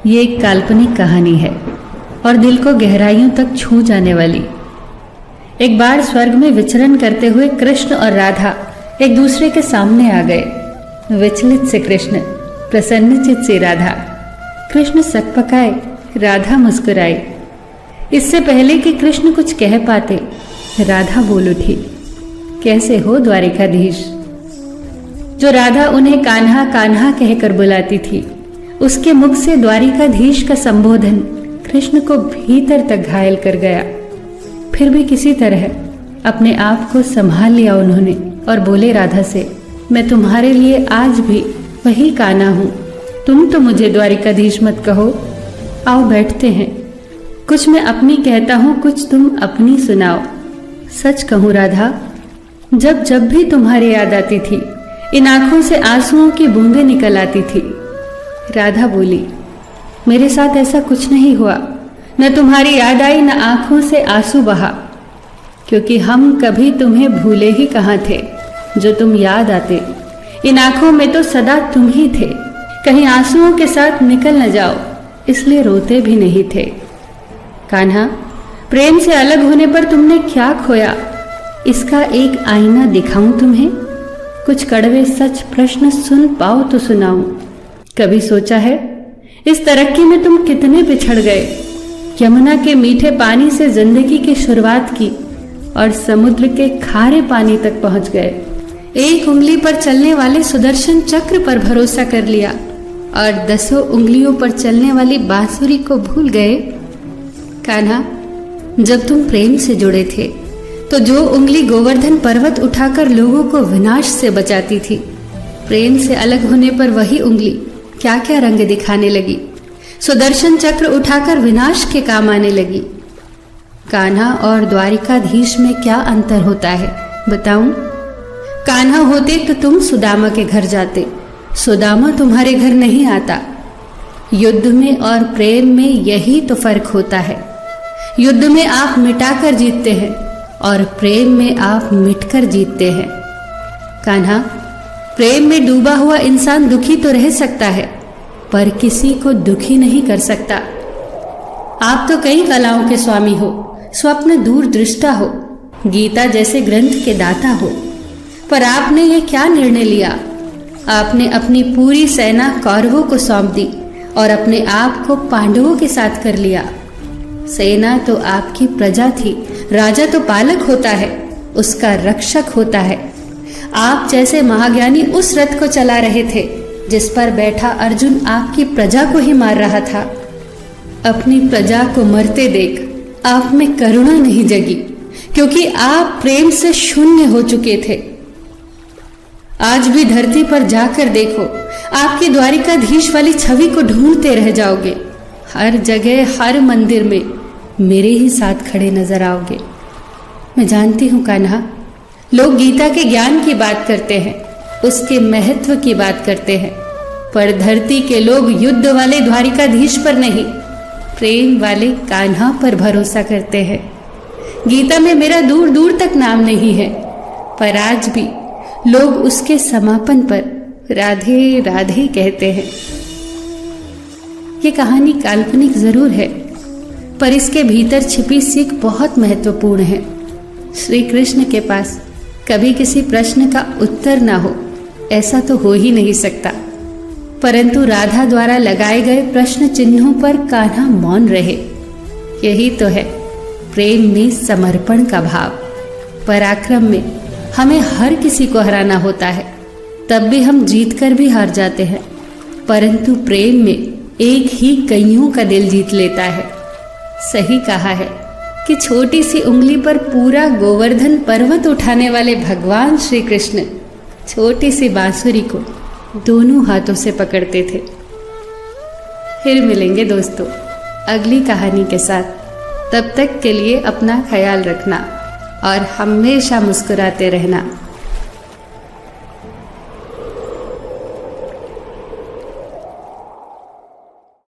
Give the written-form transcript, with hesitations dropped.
ये एक काल्पनिक कहानी है और दिल को गहराइयों तक छू जाने वाली। एक बार स्वर्ग में विचरण करते हुए कृष्ण और राधा एक दूसरे के सामने आ गए। विचलित से कृष्ण, प्रसन्नचित से राधा। कृष्ण सकपकाए, राधा मुस्कुराई। इससे पहले कि कृष्ण कुछ कह पाते, राधा बोल उठी, कैसे हो द्वारिकाधीश। जो राधा उन्हें कान्हा कान्हा कहकर बुलाती थी, उसके मुख से द्वारिकाधीश का संबोधन कृष्ण को भीतर तक घायल कर गया। फिर भी किसी तरह अपने आप को संभाल लिया उन्होंने और बोले राधा से, मैं तुम्हारे लिए आज भी वही कान्हा हूं। तुम तो मुझे द्वारिकाधीश मत कहो। आओ बैठते हैं, कुछ मैं अपनी कहता हूं, कुछ तुम अपनी सुनाओ। सच कहूं राधा, जब जब भी तुम्हारी याद आती थी, इन आंखों से आंसुओं की बूंदें निकल आती थी। राधा बोली, मेरे साथ ऐसा कुछ नहीं हुआ। न तुम्हारी याद आई, न आंखों से आंसू बहा, क्योंकि हम कभी तुम्हें भूले ही कहाँ थे। जो तुम याद आते, इन आंखों में तो सदा तुम ही थे। कहीं आंसुओं के साथ निकल न जाओ, इसलिए रोते भी नहीं थे। कान्हा, प्रेम से अलग होने पर तुमने क्या खोया, इसका एक आईना दिखाऊं तुम्हें। कुछ कड़वे सच प्रश्न सुन पाओ तो सुनाऊं। कभी सोचा है इस तरक्की में तुम कितने पिछड़ गए। यमुना के मीठे पानी से जिंदगी की शुरुआत की और समुद्र के खारे पानी तक पहुंच गए। एक उंगली पर चलने वाले सुदर्शन चक्र पर भरोसा कर लिया और 10 उंगलियों पर चलने वाली बांसुरी को भूल गए। कान्हा, जब तुम प्रेम से जुड़े थे तो जो उंगली गोवर्धन पर्वत उठाकर लोगों को विनाश से बचाती थी, प्रेम से अलग होने पर वही उंगली क्या क्या रंग दिखाने लगी। सुदर्शन चक्र उठाकर विनाश के काम आने लगी। कान्हा और द्वारिकाधीश में क्या अंतर होता है बताऊं? कान्हा होते तो तुम सुदामा के घर जाते, सुदामा तुम्हारे घर नहीं आता। युद्ध में और प्रेम में यही तो फर्क होता है। युद्ध में आप मिटाकर जीतते हैं और प्रेम में आप मिटकर जीतते हैं। कान्हा, प्रेम में डूबा हुआ इंसान दुखी तो रह सकता है, पर किसी को दुखी नहीं कर सकता। आप तो कई कलाओं के स्वामी हो, स्वप्न दूरदृष्टा हो, गीता जैसे ग्रंथ के दाता हो, पर आपने ये क्या निर्णय लिया? आपने अपनी पूरी सेना कौरवों को सौंप दी और अपने आप को पांडवों के साथ कर लिया। सेना तो आपकी प्रजा थी, राजा तो पालक होता है, उसका रक्षक होता है। आप जैसे महाज्ञानी उस रथ को चला रहे थे जिस पर बैठा अर्जुन आपकी प्रजा को ही मार रहा था। अपनी प्रजा को मरते देख आप में करुणा नहीं जगी, क्योंकि आप प्रेम से शून्य हो चुके थे। आज भी धरती पर जाकर देखो, आपकी द्वारिकाधीश वाली छवि को ढूंढते रह जाओगे। हर जगह, हर मंदिर में मेरे ही साथ खड़े नजर आओगे। मैं जानती हूं कान्हा, लोग गीता के ज्ञान की बात करते हैं, उसके महत्व की बात करते हैं, पर धरती के लोग युद्ध वाले द्वारिकाधीश पर नहीं, प्रेम वाले कान्हा पर भरोसा करते हैं। गीता में मेरा दूर दूर तक नाम नहीं है, पर आज भी लोग उसके समापन पर राधे राधे कहते हैं। ये कहानी काल्पनिक जरूर है, पर इसके भीतर छिपी सीख बहुत महत्वपूर्ण है। श्री कृष्ण के पास कभी किसी प्रश्न का उत्तर ना हो, ऐसा तो हो ही नहीं सकता, परंतु राधा द्वारा लगाए गए प्रश्न चिन्हों पर कान्हा मौन रहे। यही तो है प्रेम में समर्पण का भाव। पराक्रम में हमें हर किसी को हराना होता है, तब भी हम जीत कर भी हार जाते हैं, परंतु प्रेम में एक ही कईयों का दिल जीत लेता है। सही कहा है कि छोटी सी उंगली पर पूरा गोवर्धन पर्वत उठाने वाले भगवान श्री कृष्ण छोटी सी बांसुरी को दोनों हाथों से पकड़ते थे। फिर मिलेंगे दोस्तों अगली कहानी के साथ। तब तक के लिए अपना ख्याल रखना और हमेशा मुस्कुराते रहना।